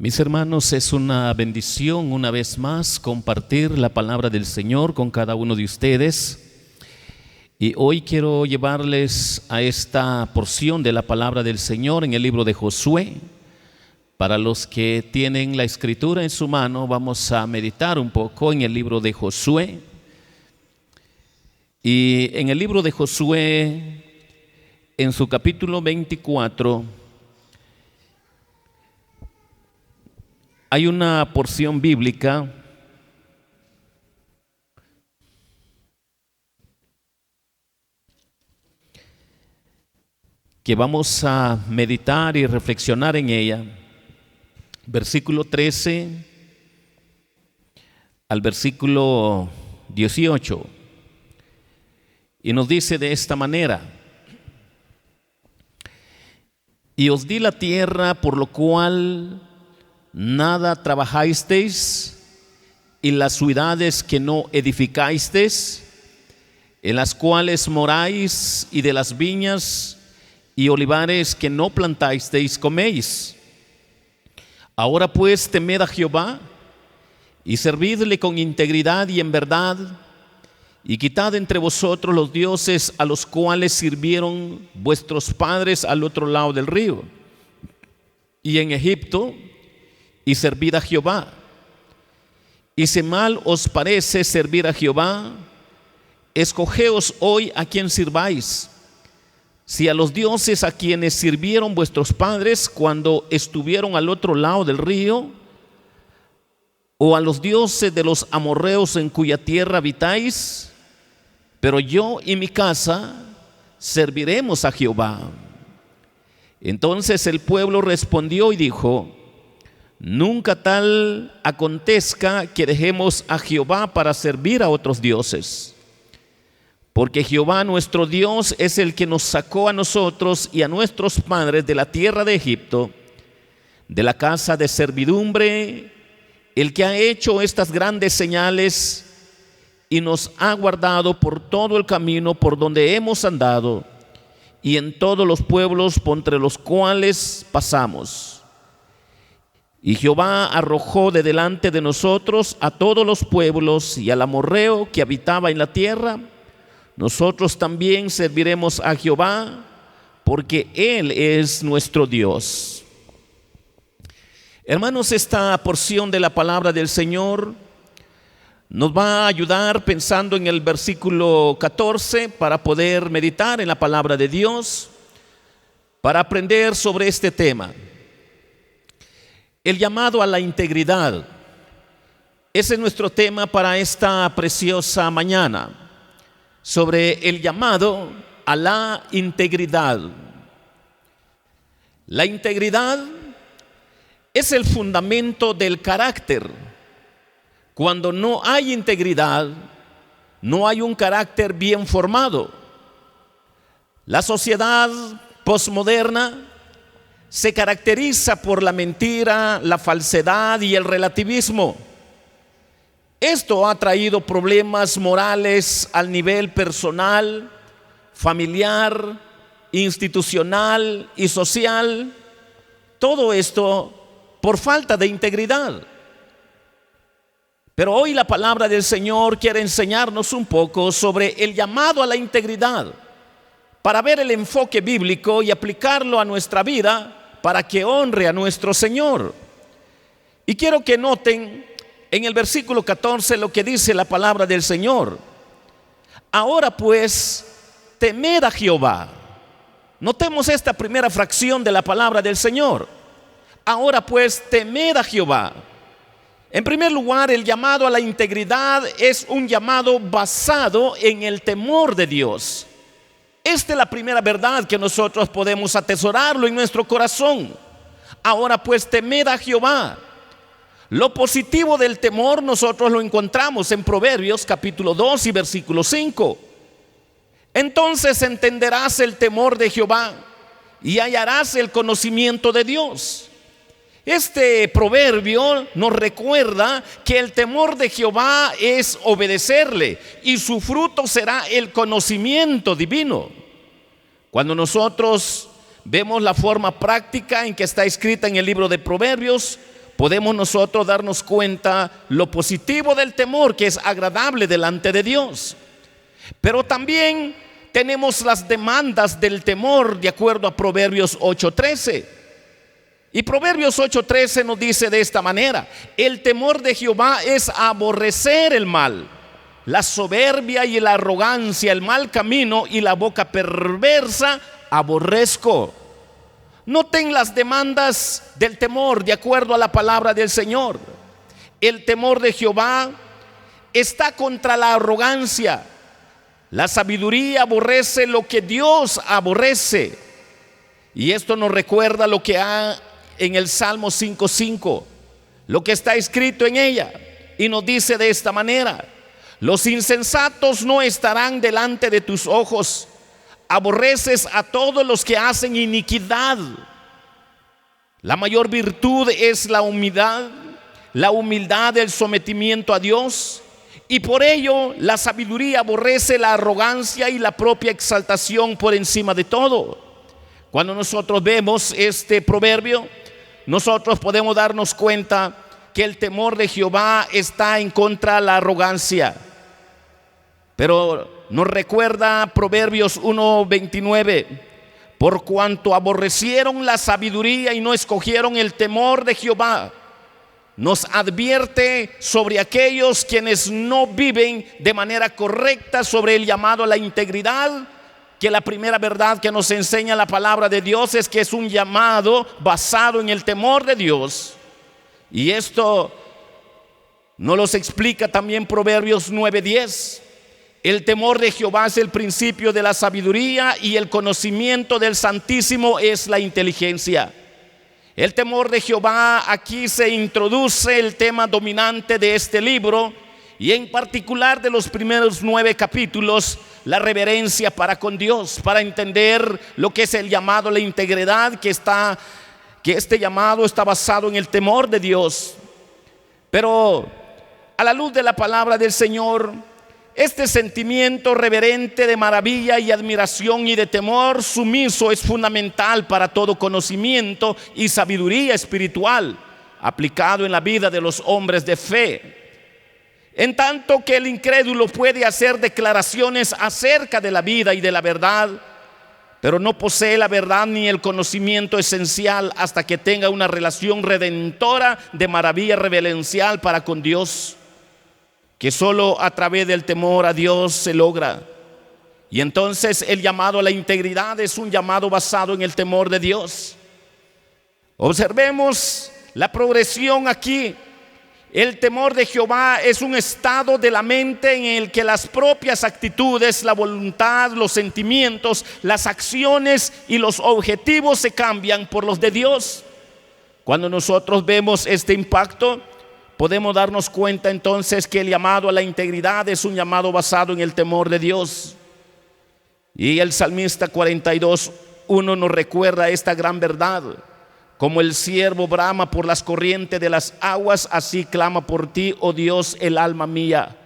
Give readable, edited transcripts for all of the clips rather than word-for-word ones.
Mis hermanos, es una bendición una vez más compartir la palabra del Señor con cada uno de ustedes. Y hoy quiero llevarles a esta porción de la palabra del Señor en el libro de Josué. Para los que tienen la escritura en su mano, vamos a meditar un poco en el libro de Josué. Y en el libro de Josué, en su capítulo 24, hay una porción bíblica que vamos a meditar y reflexionar en ella. Versículo 13 al versículo 18. Y nos dice de esta manera: y os di la tierra por lo cual nada trabajasteis, y las ciudades que no edificasteis, en las cuales moráis, y de las viñas y olivares que no plantasteis coméis. Ahora pues temed a Jehová, y servidle con integridad y en verdad, y quitad entre vosotros los dioses a los cuales sirvieron vuestros padres al otro lado del río y en Egipto, y servid a Jehová. Y si mal os parece servir a Jehová, escogeos hoy a quien sirváis, si a los dioses a quienes sirvieron vuestros padres cuando estuvieron al otro lado del río, o a los dioses de los amorreos en cuya tierra habitáis, pero yo y mi casa serviremos a Jehová. Entonces el pueblo respondió y dijo: nunca tal acontezca que dejemos a Jehová para servir a otros dioses. Porque Jehová nuestro Dios es el que nos sacó a nosotros y a nuestros padres de la tierra de Egipto, de la casa de servidumbre, el que ha hecho estas grandes señales y nos ha guardado por todo el camino por donde hemos andado y en todos los pueblos por entre los cuales pasamos. Y Jehová arrojó de delante de nosotros a todos los pueblos y al amorreo que habitaba en la tierra. Nosotros también serviremos a Jehová, porque Él es nuestro Dios. Hermanos, esta porción de la palabra del Señor nos va a ayudar pensando en el versículo 14 para poder meditar en la palabra de Dios, para aprender sobre este tema. El llamado a la integridad. Ese es nuestro tema para esta preciosa mañana, sobre el llamado a la integridad. La integridad es el fundamento del carácter. Cuando no hay integridad, no hay un carácter bien formado. La sociedad posmoderna se caracteriza por la mentira, la falsedad y el relativismo. Esto ha traído problemas morales al nivel personal, familiar, institucional y social. Todo esto por falta de integridad. Pero hoy la palabra del Señor quiere enseñarnos un poco sobre el llamado a la integridad, para ver el enfoque bíblico y aplicarlo a nuestra vida para que honre a nuestro Señor. Y quiero que noten en el versículo 14 lo que dice la palabra del Señor. Ahora pues, temed a Jehová. Notemos esta primera fracción de la palabra del Señor. Ahora pues, temed a Jehová. En primer lugar, el llamado a la integridad es un llamado basado en el temor de Dios. Esta es la primera verdad que nosotros podemos atesorarlo en nuestro corazón. Ahora pues, temed a Jehová. Lo positivo del temor nosotros lo encontramos en Proverbios capítulo 2 y versículo 5. Entonces entenderás el temor de Jehová y hallarás el conocimiento de Dios. Este proverbio nos recuerda que el temor de Jehová es obedecerle y su fruto será el conocimiento divino. Cuando nosotros vemos la forma práctica en que está escrita en el libro de Proverbios, podemos nosotros darnos cuenta lo positivo del temor, que es agradable delante de Dios. Pero también tenemos las demandas del temor de acuerdo a Proverbios 8:13. Y Proverbios 8:13 nos dice de esta manera: el temor de Jehová es aborrecer el mal, la soberbia y la arrogancia, el mal camino y la boca perversa aborrezco. Noten las demandas del temor de acuerdo a la palabra del Señor. El temor de Jehová está contra la arrogancia. La sabiduría aborrece lo que Dios aborrece. Y esto nos recuerda lo que hay en el Salmo 5:5, lo que está escrito en ella. Y nos dice de esta manera: los insensatos no estarán delante de tus ojos. Aborreces a todos los que hacen iniquidad. La mayor virtud es la humildad del sometimiento a Dios. Y por ello la sabiduría aborrece la arrogancia y la propia exaltación por encima de todo. Cuando nosotros vemos este proverbio, nosotros podemos darnos cuenta que el temor de Jehová está en contra de la arrogancia. Pero nos recuerda Proverbios 1:29: por cuanto aborrecieron la sabiduría y no escogieron el temor de Jehová. Nos advierte sobre aquellos quienes no viven de manera correcta sobre el llamado a la integridad, que la primera verdad que nos enseña la palabra de Dios es que es un llamado basado en el temor de Dios. Y esto nos lo explica también Proverbios 9:10. El temor de Jehová es el principio de la sabiduría y el conocimiento del Santísimo es la inteligencia. El temor de Jehová, aquí se introduce el tema dominante de este libro, y en particular de los primeros 9 capítulos, la reverencia para con Dios, para entender lo que es el llamado a la integridad, que este llamado está basado en el temor de Dios. Pero a la luz de la palabra del Señor, este sentimiento reverente de maravilla y admiración y de temor sumiso es fundamental para todo conocimiento y sabiduría espiritual aplicado en la vida de los hombres de fe. En tanto que el incrédulo puede hacer declaraciones acerca de la vida y de la verdad, pero no posee la verdad ni el conocimiento esencial hasta que tenga una relación redentora de maravilla reverencial para con Dios, que solo a través del temor a Dios se logra. Y entonces el llamado a la integridad es un llamado basado en el temor de Dios. Observemos la progresión aquí. El temor de Jehová es un estado de la mente en el que las propias actitudes, la voluntad, los sentimientos, las acciones y los objetivos se cambian por los de Dios. Cuando nosotros vemos este impacto, podemos darnos cuenta entonces que el llamado a la integridad es un llamado basado en el temor de Dios. Y el salmista 42:1 nos recuerda esta gran verdad: como el ciervo brama por las corrientes de las aguas, así clama por ti, oh Dios, el alma mía.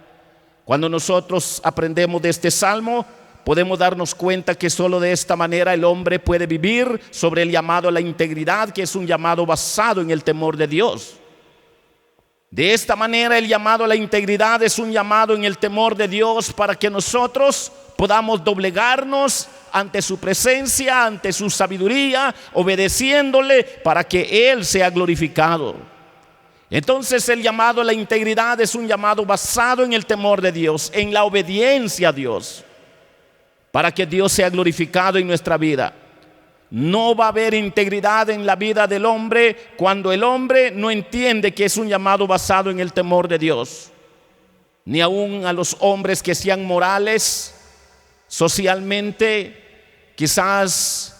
Cuando nosotros aprendemos de este salmo, podemos darnos cuenta que solo de esta manera el hombre puede vivir sobre el llamado a la integridad, que es un llamado basado en el temor de Dios. De esta manera el llamado a la integridad es un llamado en el temor de Dios para que nosotros podamos doblegarnos ante su presencia, ante su sabiduría, obedeciéndole para que Él sea glorificado. Entonces el llamado a la integridad es un llamado basado en el temor de Dios, en la obediencia a Dios, para que Dios sea glorificado en nuestra vida. No va a haber integridad en la vida del hombre cuando el hombre no entiende que es un llamado basado en el temor de Dios. Ni aún a los hombres que sean morales, socialmente, quizás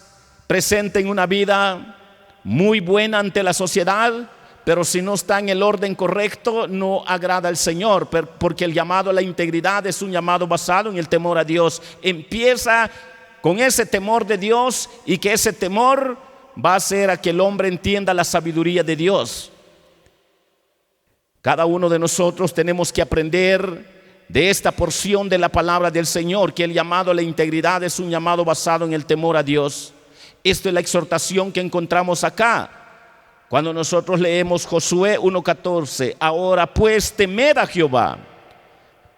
presenten una vida muy buena ante la sociedad, pero si no está en el orden correcto, no agrada al Señor, porque el llamado a la integridad es un llamado basado en el temor a Dios. Empieza con ese temor de Dios, y que ese temor va a hacer a que el hombre entienda la sabiduría de Dios. Cada uno de nosotros tenemos que aprender de esta porción de la palabra del Señor, que el llamado a la integridad es un llamado basado en el temor a Dios. Esta es la exhortación que encontramos acá. Cuando nosotros leemos Josué 1:14, ahora pues temed a Jehová.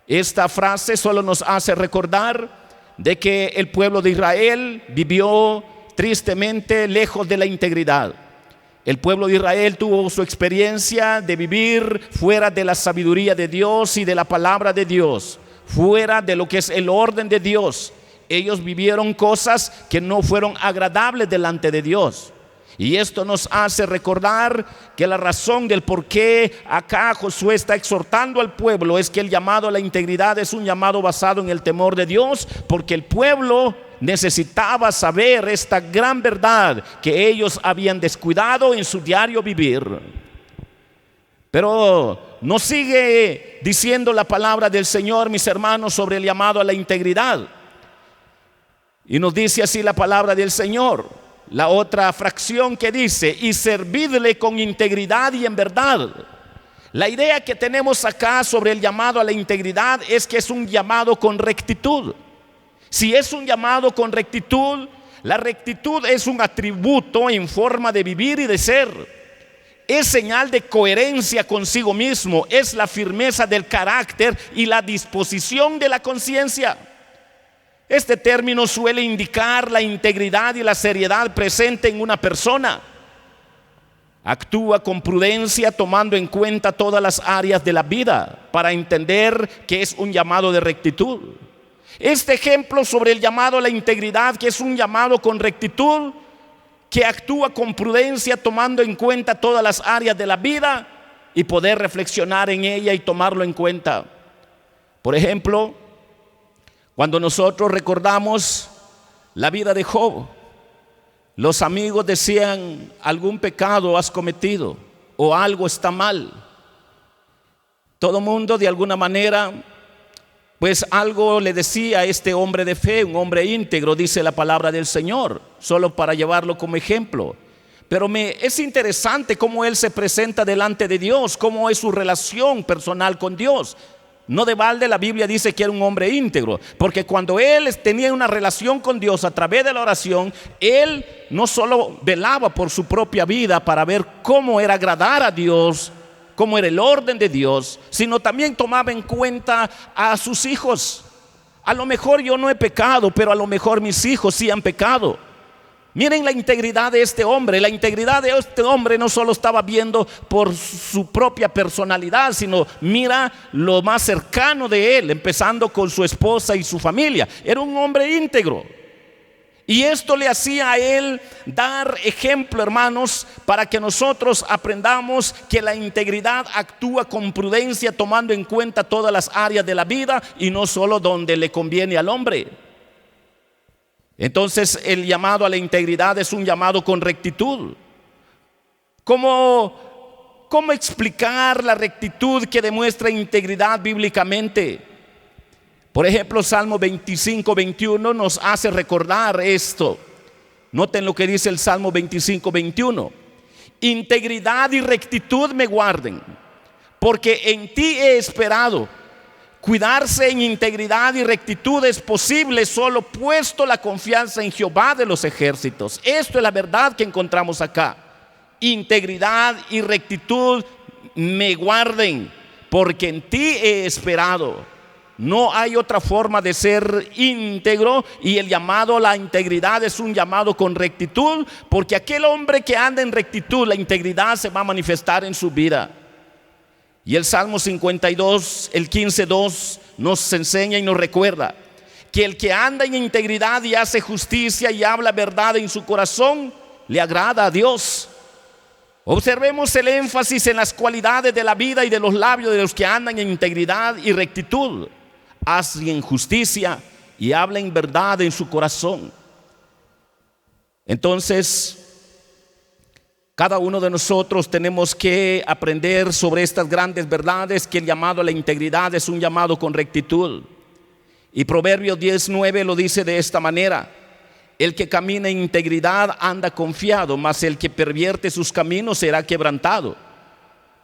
Esta frase solo nos hace recordar de que el pueblo de Israel vivió tristemente lejos de la integridad. El pueblo de Israel tuvo su experiencia de vivir fuera de la sabiduría de Dios y de la palabra de Dios, fuera de lo que es el orden de Dios. Ellos vivieron cosas que no fueron agradables delante de Dios. Y esto nos hace recordar que la razón del por qué acá Josué está exhortando al pueblo es que el llamado a la integridad es un llamado basado en el temor de Dios, porque el pueblo necesitaba saber esta gran verdad que ellos habían descuidado en su diario vivir. Pero nos sigue diciendo la palabra del Señor, mis hermanos, sobre el llamado a la integridad. Y nos dice así la palabra del Señor. La otra fracción que dice, y servidle con integridad y en verdad. La idea que tenemos acá sobre el llamado a la integridad es que es un llamado con rectitud. Si es un llamado con rectitud, la rectitud es un atributo en forma de vivir y de ser. Es señal de coherencia consigo mismo, es la firmeza del carácter y la disposición de la conciencia. Este término suele indicar la integridad y la seriedad presente en una persona. Actúa con prudencia, tomando en cuenta todas las áreas de la vida para entender que es un llamado de rectitud. Este ejemplo sobre el llamado a la integridad, que es un llamado con rectitud, que actúa con prudencia, tomando en cuenta todas las áreas de la vida y poder reflexionar en ella y tomarlo en cuenta. Por ejemplo, cuando nosotros recordamos la vida de Job, los amigos decían, algún pecado has cometido o algo está mal. Todo mundo de alguna manera, pues algo le decía a este hombre de fe, un hombre íntegro, dice la palabra del Señor, solo para llevarlo como ejemplo. Pero es interesante cómo él se presenta delante de Dios, cómo es su relación personal con Dios. No de balde la Biblia dice que era un hombre íntegro, porque cuando él tenía una relación con Dios a través de la oración, él no solo velaba por su propia vida para ver cómo era agradar a Dios, cómo era el orden de Dios, sino también tomaba en cuenta a sus hijos. A lo mejor yo no he pecado, pero a lo mejor mis hijos sí han pecado. Miren la integridad de este hombre. La integridad de este hombre no solo estaba viendo por su propia personalidad, sino mira lo más cercano de él, empezando con su esposa y su familia. Era un hombre íntegro. Y esto le hacía a él dar ejemplo, hermanos, para que nosotros aprendamos que la integridad actúa con prudencia, tomando en cuenta todas las áreas de la vida y no solo donde le conviene al hombre. Entonces el llamado a la integridad es un llamado con rectitud. ¿Cómo explicar la rectitud que demuestra integridad bíblicamente? Por ejemplo, Salmo 25:21 nos hace recordar esto. Noten lo que dice el Salmo 25:21. Integridad y rectitud me guarden, porque en ti he esperado. Cuidarse en integridad y rectitud es posible solo puesto la confianza en Jehová de los ejércitos. Esto es la verdad que encontramos acá. Integridad y rectitud me guarden, porque en ti he esperado. No hay otra forma de ser íntegro, y el llamado a la integridad es un llamado con rectitud, porque aquel hombre que anda en rectitud, la integridad se va a manifestar en su vida. Y el Salmo 52, el 15:2 nos enseña y nos recuerda que el que anda en integridad y hace justicia y habla verdad en su corazón, le agrada a Dios. Observemos el énfasis en las cualidades de la vida y de los labios de los que andan en integridad y rectitud. Hacen justicia y hablan verdad en su corazón. Entonces, cada uno de nosotros tenemos que aprender sobre estas grandes verdades, que el llamado a la integridad es un llamado con rectitud. Y Proverbios 10:9 lo dice de esta manera: el que camina en integridad anda confiado, mas el que pervierte sus caminos será quebrantado.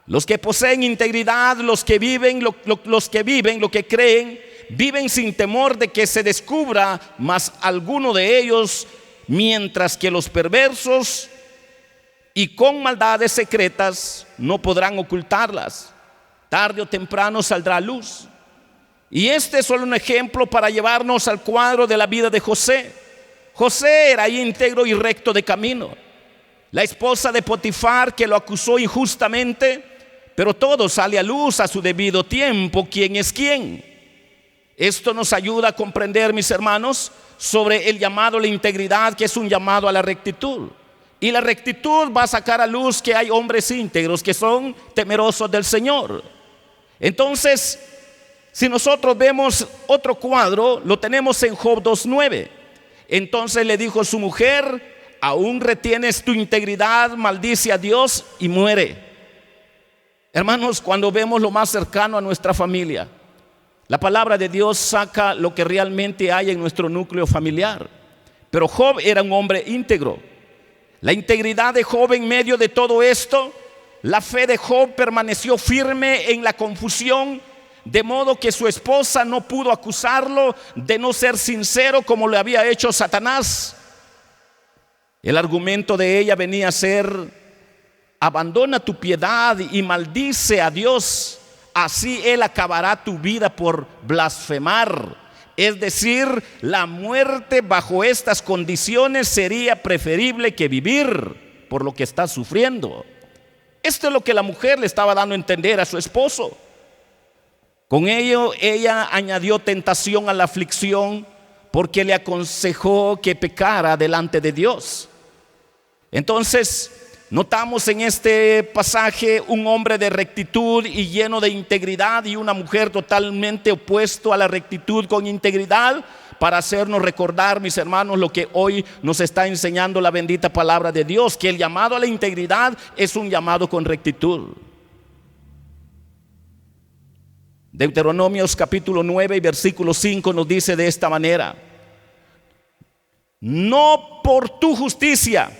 Los que poseen integridad, los que viven lo que creen, viven sin temor de que se descubra más alguno de ellos, mientras que los perversos y con maldades secretas no podrán ocultarlas. Tarde o temprano saldrá a luz. Y este es solo un ejemplo para llevarnos al cuadro de la vida de José. José era íntegro y recto de camino. La esposa de Potifar, que lo acusó injustamente, pero todo sale a luz a su debido tiempo, quién es quién. Esto nos ayuda a comprender, mis hermanos, sobre el llamado a la integridad, que es un llamado a la rectitud. Y la rectitud va a sacar a luz que hay hombres íntegros que son temerosos del Señor. Entonces, si nosotros vemos otro cuadro, lo tenemos en Job 2:9. Entonces le dijo su mujer: aún retienes tu integridad, maldice a Dios y muere. Hermanos, cuando vemos lo más cercano a nuestra familia, la palabra de Dios saca lo que realmente hay en nuestro núcleo familiar. Pero Job era un hombre íntegro. La integridad de Job en medio de todo esto, la fe de Job permaneció firme en la confusión, de modo que su esposa no pudo acusarlo de no ser sincero como le había hecho Satanás. El argumento de ella venía a ser: abandona tu piedad y maldice a Dios, así Él acabará tu vida por blasfemar. Es decir, la muerte bajo estas condiciones sería preferible que vivir por lo que está sufriendo. Esto es lo que la mujer le estaba dando a entender a su esposo. Con ello, ella añadió tentación a la aflicción, porque le aconsejó que pecara delante de Dios. Entonces, notamos en este pasaje un hombre de rectitud y lleno de integridad, y una mujer totalmente opuesto a la rectitud con integridad, para hacernos recordar, mis hermanos, lo que hoy nos está enseñando la bendita palabra de Dios, que el llamado a la integridad es un llamado con rectitud. Deuteronomios capítulo 9 y versículo 5 nos dice de esta manera: no por tu justicia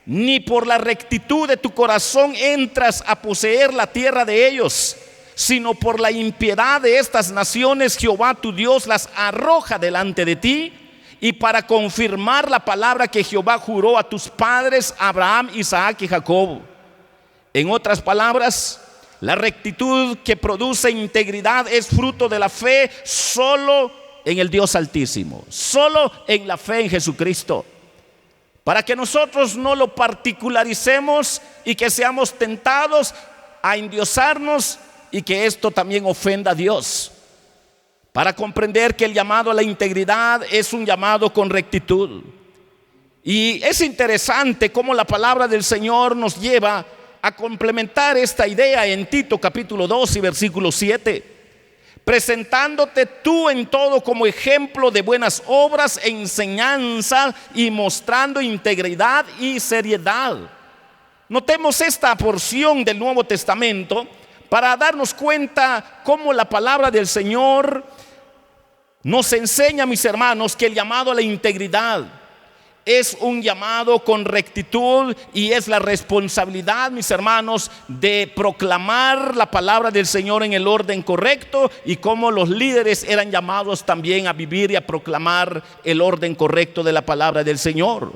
ni por la rectitud de tu corazón entras a poseer la tierra de ellos, sino por la impiedad de estas naciones Jehová tu Dios las arroja delante de ti, y para confirmar la palabra que Jehová juró a tus padres Abraham, Isaac y Jacob. En otras palabras, la rectitud que produce integridad es fruto de la fe solo en el Dios Altísimo, solo en la fe en Jesucristo. Para que nosotros no lo particularicemos y que seamos tentados a endiosarnos y que esto también ofenda a Dios. Para comprender que el llamado a la integridad es un llamado con rectitud. Y es interesante cómo la palabra del Señor nos lleva a complementar esta idea en Tito capítulo 2 y versículo 7. Presentándote tú en todo como ejemplo de buenas obras, enseñanza y mostrando integridad y seriedad. Notemos esta porción del Nuevo Testamento para darnos cuenta cómo la palabra del Señor nos enseña, mis hermanos, que el llamado a la integridad es un llamado con rectitud, y es la responsabilidad, mis hermanos, de proclamar la palabra del Señor en el orden correcto, y como los líderes eran llamados también a vivir y a proclamar el orden correcto de la palabra del Señor.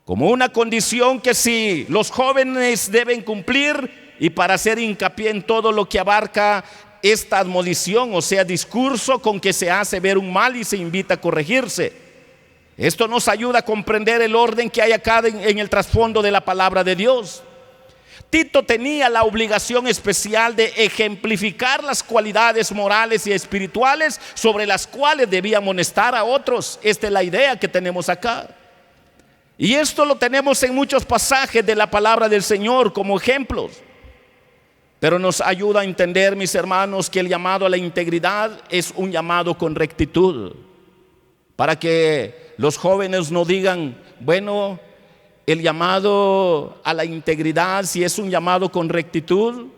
Como una condición que sí los jóvenes deben cumplir, y para hacer hincapié en todo lo que abarca esta admonición, o sea, discurso con que se hace ver un mal y se invita a corregirse. Esto nos ayuda a comprender el orden que hay acá en el trasfondo de la palabra de Dios. Tito tenía la obligación especial de ejemplificar las cualidades morales y espirituales sobre las cuales debía amonestar a otros. Esta es la idea que tenemos acá. Y esto lo tenemos en muchos pasajes de la palabra del Señor como ejemplos. Pero nos ayuda a entender, mis hermanos, que el llamado a la integridad es un llamado con rectitud. Para que los jóvenes no digan, bueno, el llamado a la integridad, si es un llamado con rectitud,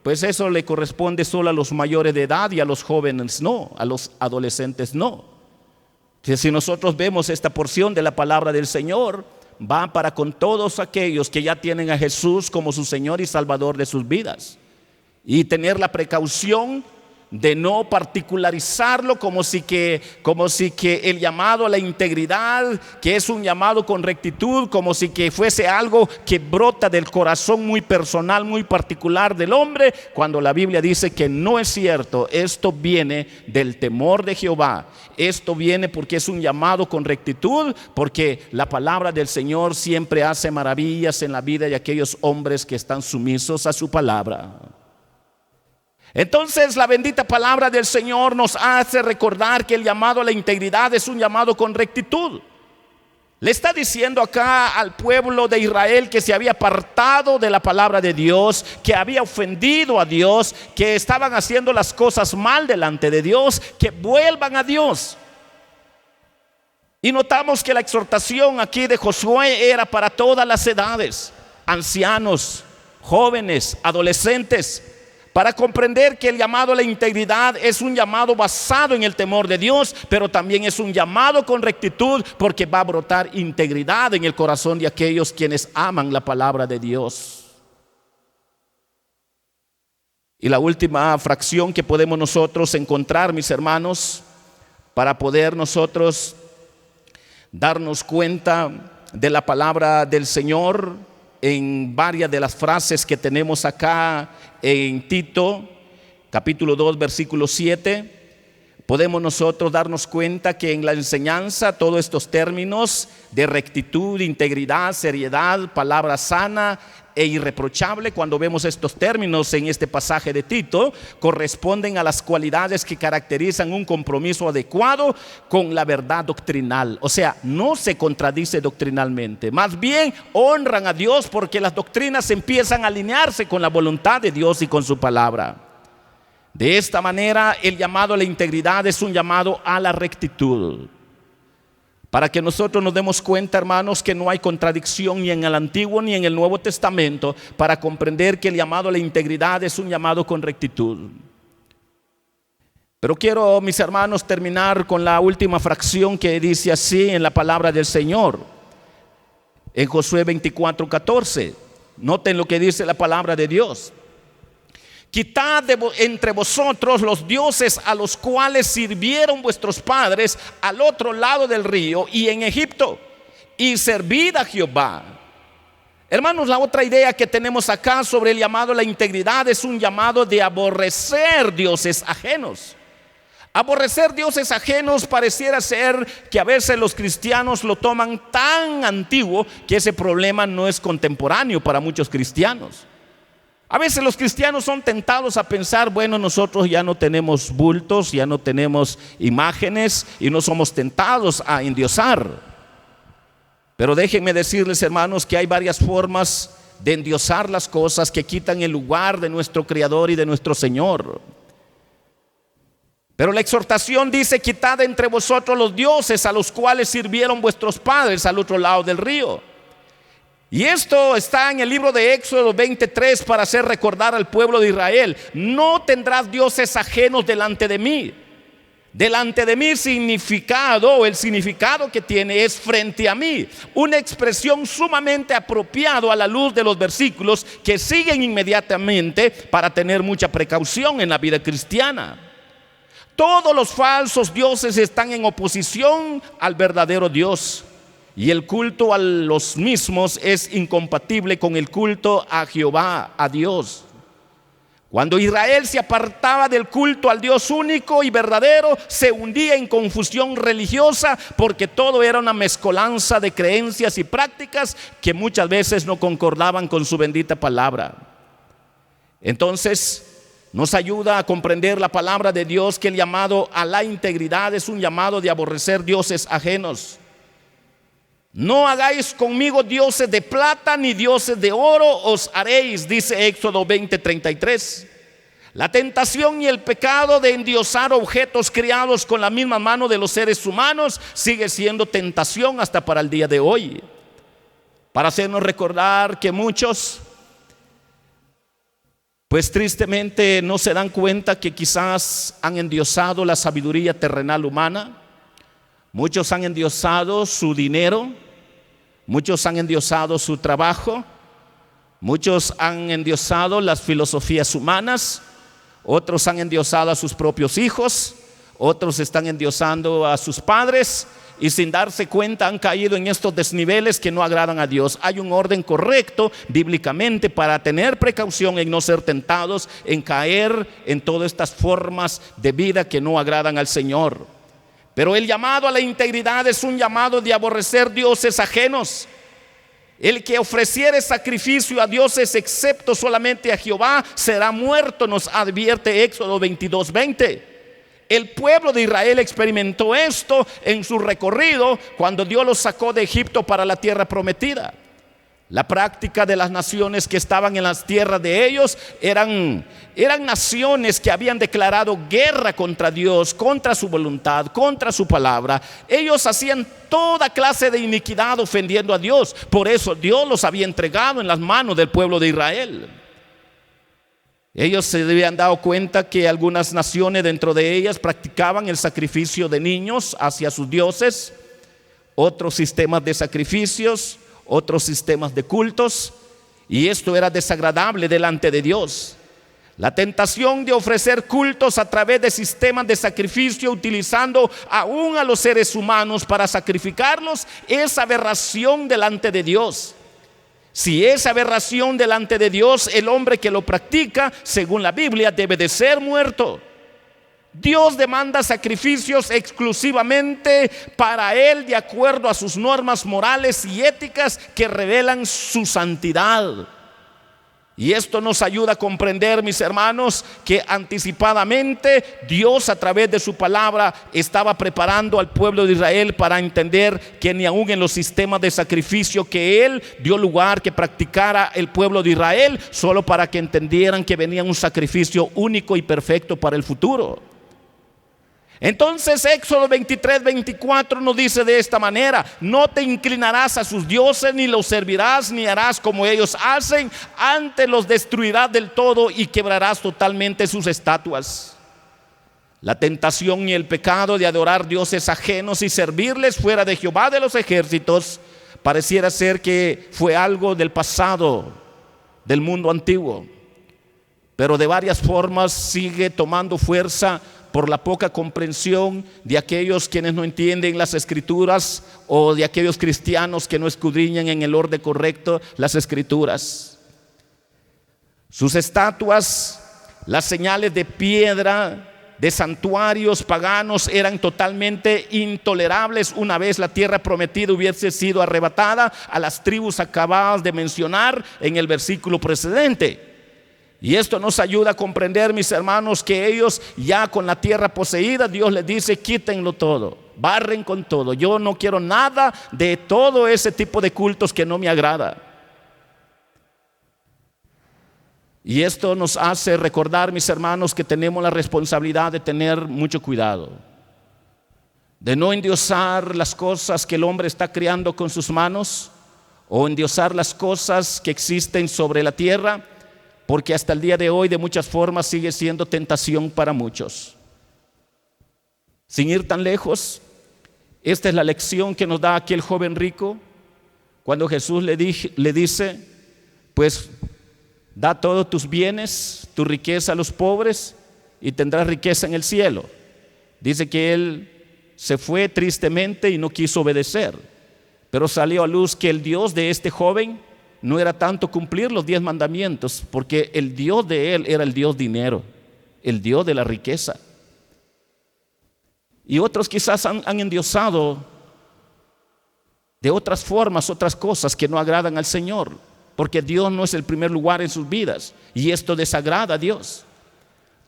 pues eso le corresponde solo a los mayores de edad, y a los jóvenes no, a los adolescentes no. Si nosotros vemos esta porción de la palabra del Señor, va para con todos aquellos que ya tienen a Jesús como su Señor y Salvador de sus vidas, y tener la precaución de no particularizarlo como si que el llamado a la integridad, que es un llamado con rectitud, como si que fuese algo que brota del corazón muy personal, muy particular del hombre, cuando la Biblia dice que no es cierto. Esto viene del temor de Jehová. Esto viene porque es un llamado con rectitud, porque la palabra del Señor siempre hace maravillas en la vida de aquellos hombres que están sumisos a su palabra. Entonces la bendita palabra del Señor nos hace recordar que el llamado a la integridad es un llamado con rectitud. Le está diciendo acá al pueblo de Israel que se había apartado de la palabra de Dios, que había ofendido a Dios, que estaban haciendo las cosas mal delante de Dios, que vuelvan a Dios. Y notamos que la exhortación aquí de Josué era para todas las edades, ancianos, jóvenes, adolescentes, para comprender que el llamado a la integridad es un llamado basado en el temor de Dios, pero también es un llamado con rectitud, porque va a brotar integridad en el corazón de aquellos quienes aman la palabra de Dios. Y la última fracción que podemos nosotros encontrar, mis hermanos, para poder nosotros darnos cuenta de la palabra del Señor, en varias de las frases que tenemos acá en Tito, capítulo 2, versículo 7, podemos nosotros darnos cuenta que en la enseñanza todos estos términos de rectitud, integridad, seriedad, palabra sana e irreprochable, cuando vemos estos términos en este pasaje de Tito, corresponden a las cualidades que caracterizan un compromiso adecuado con la verdad doctrinal. O sea, no se contradice doctrinalmente, más bien honran a Dios, porque las doctrinas empiezan a alinearse con la voluntad de Dios y con su palabra. De esta manera, el llamado a la integridad es un llamado a la rectitud. Para que nosotros nos demos cuenta, hermanos, que no hay contradicción ni en el Antiguo ni en el Nuevo Testamento, para comprender que el llamado a la integridad es un llamado con rectitud. Pero quiero, mis hermanos, terminar con la última fracción que dice así en la palabra del Señor, en Josué 24:14. Noten lo que dice la palabra de Dios. Quitad entre vosotros los dioses a los cuales sirvieron vuestros padres al otro lado del río y en Egipto, y servid a Jehová. Hermanos, la otra idea que tenemos acá sobre el llamado a la integridad es un llamado de aborrecer dioses ajenos. Aborrecer dioses ajenos pareciera ser que a veces los cristianos lo toman tan antiguo que ese problema no es contemporáneo para muchos cristianos. A veces los cristianos son tentados a pensar, bueno, nosotros ya no tenemos bultos, ya no tenemos imágenes y no somos tentados a endiosar. Pero déjenme decirles, hermanos, que hay varias formas de endiosar las cosas que quitan el lugar de nuestro Creador y de nuestro Señor. Pero la exhortación dice: quitad entre vosotros los dioses a los cuales sirvieron vuestros padres al otro lado del río. Y esto está en el libro de Éxodo 23 para hacer recordar al pueblo de Israel: no tendrás dioses ajenos delante de mí. Delante de mí significado, o el significado que tiene es frente a mí. Una expresión sumamente apropiada a la luz de los versículos que siguen inmediatamente, para tener mucha precaución en la vida cristiana. Todos los falsos dioses están en oposición al verdadero Dios. Y el culto a los mismos es incompatible con el culto a Jehová, a Dios. Cuando Israel se apartaba del culto al Dios único y verdadero, se hundía en confusión religiosa, porque todo era una mezcolanza de creencias y prácticas que muchas veces no concordaban con su bendita palabra. Entonces, nos ayuda a comprender la palabra de Dios que el llamado a la integridad es un llamado de aborrecer dioses ajenos. No hagáis conmigo dioses de plata ni dioses de oro os haréis, dice Éxodo 20:33. La tentación y el pecado de endiosar objetos creados con la misma mano de los seres humanos sigue siendo tentación hasta para el día de hoy, para hacernos recordar que muchos, pues tristemente, no se dan cuenta que quizás han endiosado la sabiduría terrenal humana. Muchos han endiosado su dinero, muchos han endiosado su trabajo, muchos han endiosado las filosofías humanas, otros han endiosado a sus propios hijos, otros están endiosando a sus padres y sin darse cuenta han caído en estos desniveles que no agradan a Dios. Hay un orden correcto bíblicamente para tener precaución en no ser tentados, en caer en todas estas formas de vida que no agradan al Señor. Pero el llamado a la integridad es un llamado de aborrecer dioses ajenos. El que ofreciere sacrificio a dioses excepto solamente a Jehová será muerto, nos advierte Éxodo 22:20. El pueblo de Israel experimentó esto en su recorrido cuando Dios los sacó de Egipto para la tierra prometida. La práctica de las naciones que estaban en las tierras de ellos eran naciones que habían declarado guerra contra Dios, contra su voluntad, contra su palabra. Ellos hacían toda clase de iniquidad ofendiendo a Dios. Por eso Dios los había entregado en las manos del pueblo de Israel. Ellos se habían dado cuenta que algunas naciones dentro de ellas practicaban el sacrificio de niños hacia sus dioses, otros sistemas de sacrificios, otros sistemas de cultos, y esto era desagradable delante de Dios. La tentación de ofrecer cultos a través de sistemas de sacrificio, utilizando aún a los seres humanos para sacrificarlos, es aberración delante de Dios. Si es aberración delante de Dios, el hombre que lo practica, según la Biblia, debe de ser muerto. Dios demanda sacrificios exclusivamente para Él, de acuerdo a sus normas morales y éticas que revelan su santidad. Y esto nos ayuda a comprender, mis hermanos, que anticipadamente Dios a través de su palabra estaba preparando al pueblo de Israel para entender que ni aún en los sistemas de sacrificio que Él dio lugar que practicara el pueblo de Israel, solo para que entendieran que venía un sacrificio único y perfecto para el futuro. Entonces Éxodo 23:24 nos dice de esta manera: no te inclinarás a sus dioses, ni los servirás, ni harás como ellos hacen, antes los destruirás del todo y quebrarás totalmente sus estatuas. La tentación y el pecado de adorar dioses ajenos y servirles fuera de Jehová de los ejércitos pareciera ser que fue algo del pasado, del mundo antiguo, pero de varias formas sigue tomando fuerza por la poca comprensión de aquellos quienes no entienden las escrituras, o de aquellos cristianos que no escudriñan en el orden correcto las escrituras. Sus estatuas, las señales de piedra de santuarios paganos, eran totalmente intolerables una vez la tierra prometida hubiese sido arrebatada a las tribus acabadas de mencionar en el versículo precedente. Y esto nos ayuda a comprender, mis hermanos, que ellos ya con la tierra poseída, Dios les dice: quítenlo todo, barren con todo. Yo no quiero nada de todo ese tipo de cultos que no me agrada. Y esto nos hace recordar, mis hermanos, que tenemos la responsabilidad de tener mucho cuidado, de no endiosar las cosas que el hombre está creando con sus manos, o endiosar las cosas que existen sobre la tierra, porque hasta el día de hoy de muchas formas sigue siendo tentación para muchos. Sin ir tan lejos, esta es la lección que nos da aquí el joven rico cuando Jesús le dice: pues da todos tus bienes, tu riqueza a los pobres y tendrás riqueza en el cielo. Dice que él se fue tristemente y no quiso obedecer, pero salió a luz que el Dios de este joven no era tanto cumplir los 10 mandamientos, porque el Dios de él era el Dios dinero, el Dios de la riqueza. Y otros quizás han endiosado de otras formas, otras cosas que no agradan al Señor, porque Dios no es el primer lugar en sus vidas, y esto desagrada a Dios.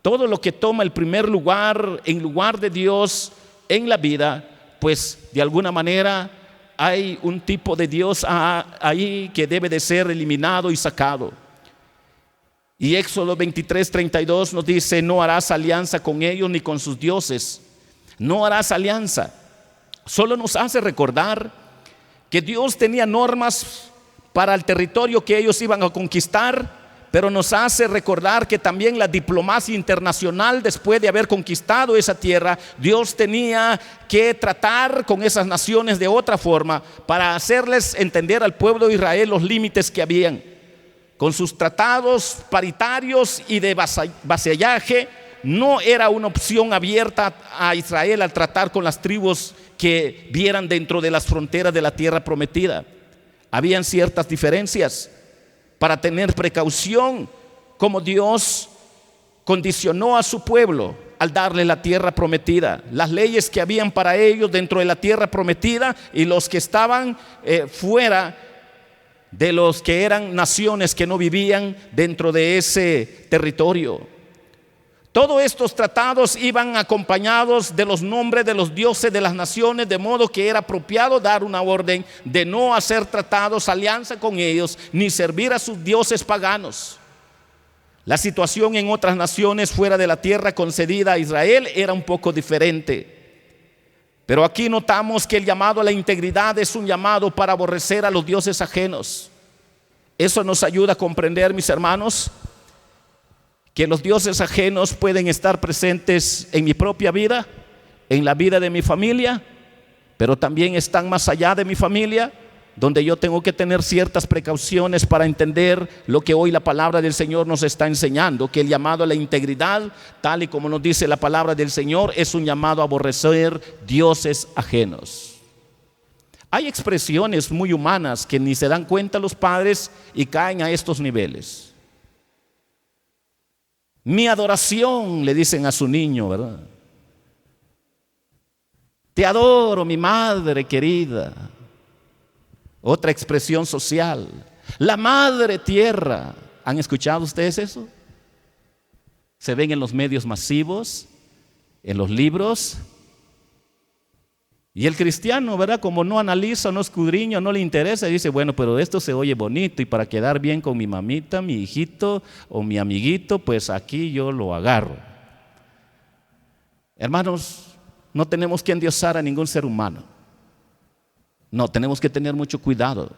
Todo lo que toma el primer lugar en lugar de Dios en la vida, pues de alguna manera hay un tipo de Dios ahí que debe de ser eliminado y sacado. Y Éxodo 23:32 nos dice: no harás alianza con ellos ni con sus dioses. No harás alianza. Solo nos hace recordar que Dios tenía normas para el territorio que ellos iban a conquistar, pero nos hace recordar que también la diplomacia internacional, después de haber conquistado esa tierra, Dios tenía que tratar con esas naciones de otra forma para hacerles entender al pueblo de Israel los límites que habían. con sus tratados paritarios y de vasallaje, no era una opción abierta a Israel al tratar con las tribus que vieran dentro de las fronteras de la tierra prometida. Habían ciertas diferencias para tener precaución, como Dios condicionó a su pueblo al darle la tierra prometida, las leyes que habían para ellos dentro de la tierra prometida y los que estaban fuera de los que eran naciones que no vivían dentro de ese territorio. Todos estos tratados iban acompañados de los nombres de los dioses de las naciones, de modo que era apropiado dar una orden de no hacer tratados, alianza con ellos, ni servir a sus dioses paganos. La situación en otras naciones fuera de la tierra concedida a Israel era un poco diferente. Pero aquí notamos que el llamado a la integridad es un llamado para aborrecer a los dioses ajenos. Eso nos ayuda a comprender, mis hermanos, que los dioses ajenos pueden estar presentes en mi propia vida, en la vida de mi familia, pero también están más allá de mi familia, donde yo tengo que tener ciertas precauciones para entender lo que hoy la palabra del Señor nos está enseñando, que el llamado a la integridad, tal y como nos dice la palabra del Señor, es un llamado a aborrecer dioses ajenos. Hay expresiones muy humanas que ni se dan cuenta los padres y caen a estos niveles. Mi adoración, le dicen a su niño, ¿verdad? Te adoro, mi madre querida. Otra expresión social, la madre tierra. ¿Han escuchado ustedes eso? Se ven en los medios masivos, en los libros. Y el cristiano, ¿verdad? Como no analiza, no escudriña, no le interesa, dice, bueno, pero esto se oye bonito y para quedar bien con mi mamita, mi hijito o mi amiguito, pues aquí yo lo agarro. Hermanos, no tenemos que endiosar a ningún ser humano. No, tenemos que tener mucho cuidado.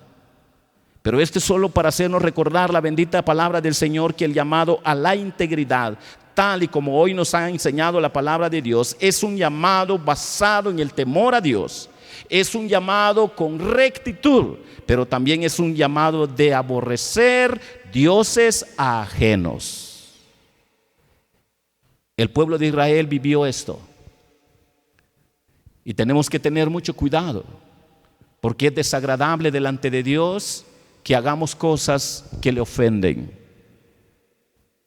Pero esto es solo para hacernos recordar la bendita palabra del Señor, que el llamado a la integridad, tal y como hoy nos ha enseñado la palabra de Dios, es un llamado basado en el temor a Dios. Es un llamado con rectitud, pero también es un llamado de aborrecer dioses ajenos. El pueblo de Israel vivió esto. Y tenemos que tener mucho cuidado, porque es desagradable delante de Dios que hagamos cosas que le ofenden.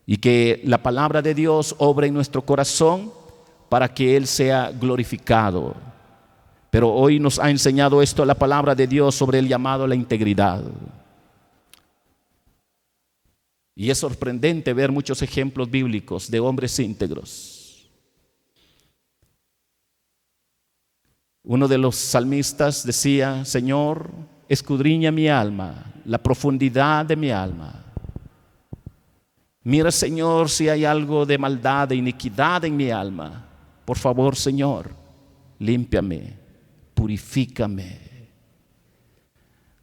Y que la palabra de Dios obre en nuestro corazón para que Él sea glorificado. Pero hoy nos ha enseñado esto la palabra de Dios sobre el llamado a la integridad. Y es sorprendente ver muchos ejemplos bíblicos de hombres íntegros. Uno de los salmistas decía, Señor, escudriña mi alma, la profundidad de mi alma. Mira, Señor, si hay algo de maldad, de iniquidad en mi alma. Por favor, Señor, límpiame, purifícame.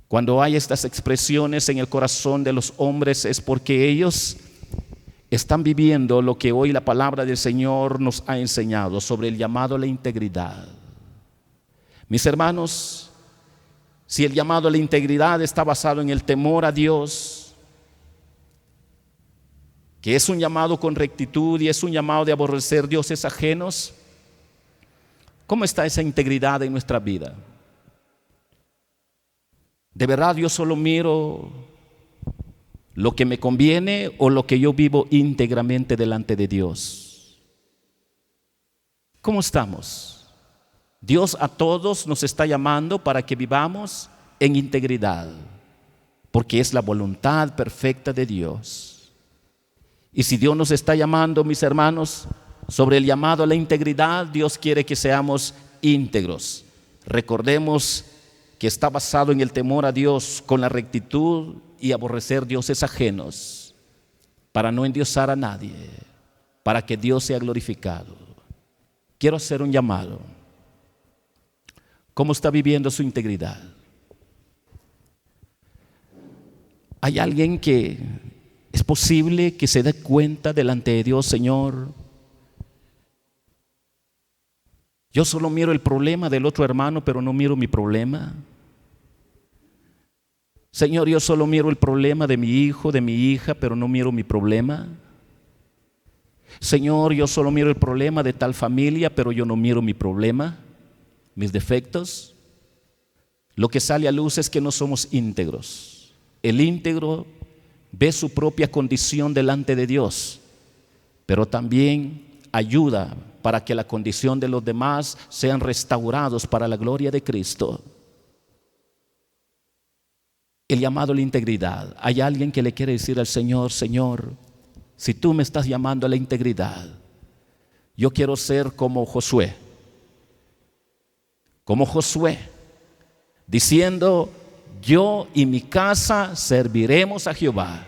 Cuando hay estas expresiones en el corazón de los hombres es porque ellos están viviendo lo que hoy la palabra del Señor nos ha enseñado sobre el llamado a la integridad. Mis hermanos, si el llamado a la integridad está basado en el temor a Dios, que es un llamado con rectitud y es un llamado de aborrecer dioses ajenos, ¿cómo está esa integridad en nuestra vida? ¿De verdad yo solo miro lo que me conviene o lo que yo vivo íntegramente delante de Dios? ¿Cómo estamos? Dios a todos nos está llamando para que vivamos en integridad, porque es la voluntad perfecta de Dios. Y si Dios nos está llamando, mis hermanos, sobre el llamado a la integridad, Dios quiere que seamos íntegros. Recordemos que está basado en el temor a Dios con la rectitud y aborrecer dioses ajenos, para no endiosar a nadie, para que Dios sea glorificado. Quiero hacer un llamado. ¿Cómo está viviendo su integridad? ¿Hay alguien que es posible que se dé cuenta delante de Dios, Señor, yo solo miro el problema del otro hermano, pero no miro mi problema? Señor, yo solo miro el problema de mi hijo, de mi hija, pero no miro mi problema. Señor, yo solo miro el problema de tal familia, pero yo no miro mi problema, mis defectos. Lo que sale a luz es que no somos íntegros. El íntegro ve su propia condición delante de Dios, pero también ayuda para que la condición de los demás sean restaurados para la gloria de Cristo. El llamado a la integridad. Hay alguien que le quiere decir al Señor: Señor, si tú me estás llamando a la integridad, yo quiero ser como Josué, diciendo: yo y mi casa serviremos a Jehová.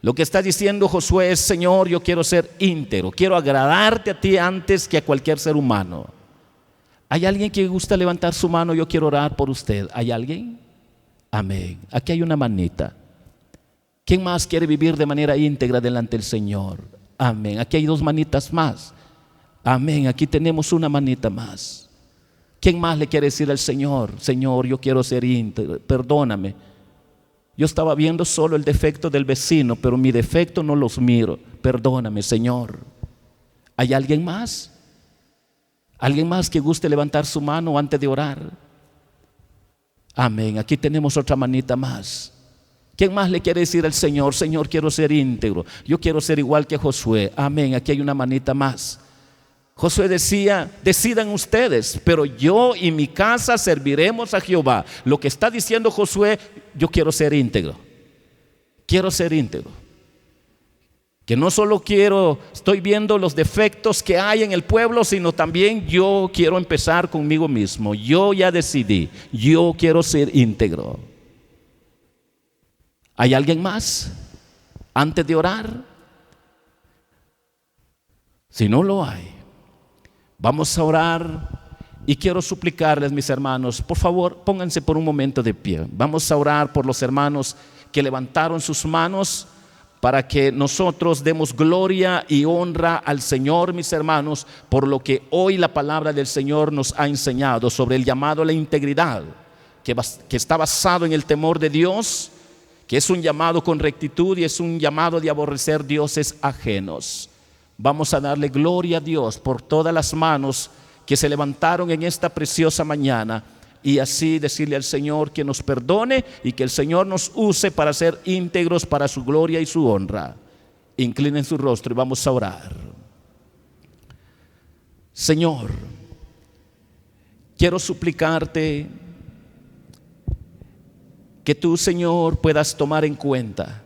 Lo que está diciendo Josué es: Señor, yo quiero ser íntegro, quiero agradarte a ti antes que a cualquier ser humano. ¿Hay alguien que gusta levantar su mano? Yo quiero orar por usted. ¿Hay alguien? Amén. Aquí hay una manita. ¿Quién más quiere vivir de manera íntegra delante del Señor? Amén. Aquí hay dos manitas más. Amén. Aquí tenemos una manita más. ¿Quién más le quiere decir al Señor: Señor, yo quiero ser íntegro, perdóname? Yo estaba viendo solo el defecto del vecino, pero mi defecto no los miro. Perdóname, Señor. ¿Hay alguien más? ¿Alguien más que guste levantar su mano antes de orar? Amén. Aquí tenemos otra manita más. ¿Quién más le quiere decir al Señor: Señor, quiero ser íntegro, yo quiero ser igual que Josué? Amén. Aquí hay una manita más. Josué decía: decidan ustedes, pero yo y mi casa serviremos a Jehová. Lo que está diciendo Josué: yo quiero ser íntegro. Quiero ser íntegro. Que no solo estoy viendo los defectos que hay en el pueblo, sino también yo quiero empezar conmigo mismo. Yo ya decidí, yo quiero ser íntegro. ¿Hay alguien más antes de orar? Si no lo hay, vamos a orar. Y quiero suplicarles, mis hermanos, por favor, pónganse por un momento de pie. Vamos a orar por los hermanos que levantaron sus manos, para que nosotros demos gloria y honra al Señor, mis hermanos, por lo que hoy la palabra del Señor nos ha enseñado sobre el llamado a la integridad, que está basado en el temor de Dios, que es un llamado con rectitud y es un llamado de aborrecer dioses ajenos. Vamos a darle gloria a Dios por todas las manos que se levantaron en esta preciosa mañana, y así decirle al Señor que nos perdone y que el Señor nos use para ser íntegros para su gloria y su honra. Inclinen su rostro y vamos a orar. Señor, quiero suplicarte que tú, Señor, puedas tomar en cuenta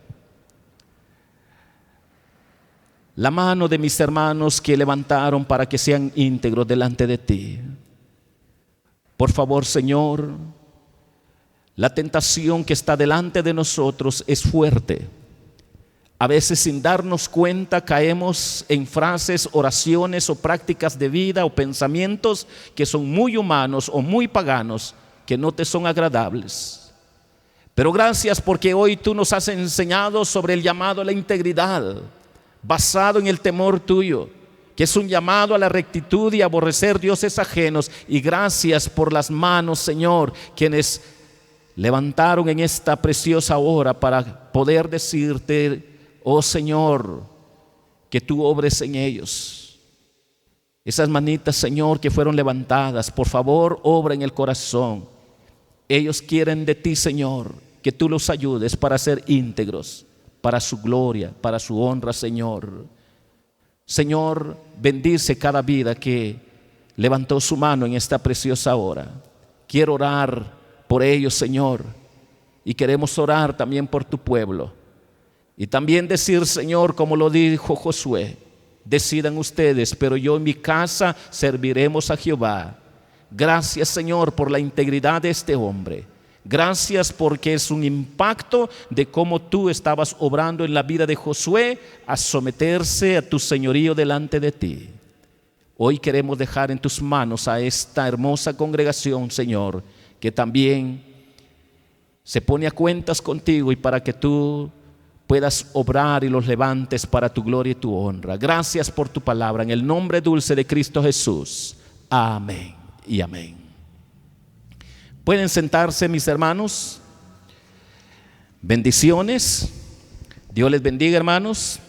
la mano de mis hermanos que levantaron para que sean íntegros delante de ti. Por favor, Señor, la tentación que está delante de nosotros es fuerte. A veces, sin darnos cuenta, caemos en frases, oraciones o prácticas de vida o pensamientos que son muy humanos o muy paganos, que no te son agradables. Pero gracias, porque hoy tú nos has enseñado sobre el llamado a la integridad, basado en el temor tuyo, que es un llamado a la rectitud y aborrecer dioses ajenos. Y gracias por las manos, Señor, quienes levantaron en esta preciosa hora para poder decirte: oh Señor, que tú obres en ellos. Esas manitas, Señor, que fueron levantadas, por favor, obra en el corazón. Ellos quieren de ti, Señor, que tú los ayudes para ser íntegros, para su gloria, para su honra, Señor. Señor, bendice cada vida que levantó su mano en esta preciosa hora. Quiero orar por ellos, Señor, y queremos orar también por tu pueblo. Y también decir, Señor, como lo dijo Josué: decidan ustedes, pero yo en mi casa serviremos a Jehová. Gracias, Señor, por la integridad de este hombre. Gracias porque es un impacto de cómo tú estabas obrando en la vida de Josué a someterse a tu señorío delante de ti. Hoy queremos dejar en tus manos a esta hermosa congregación, Señor, que también se pone a cuentas contigo, y para que tú puedas obrar y los levantes para tu gloria y tu honra. Gracias por tu palabra, en el nombre dulce de Cristo Jesús. Amén y amén. Pueden sentarse, mis hermanos. Bendiciones. Dios les bendiga, hermanos.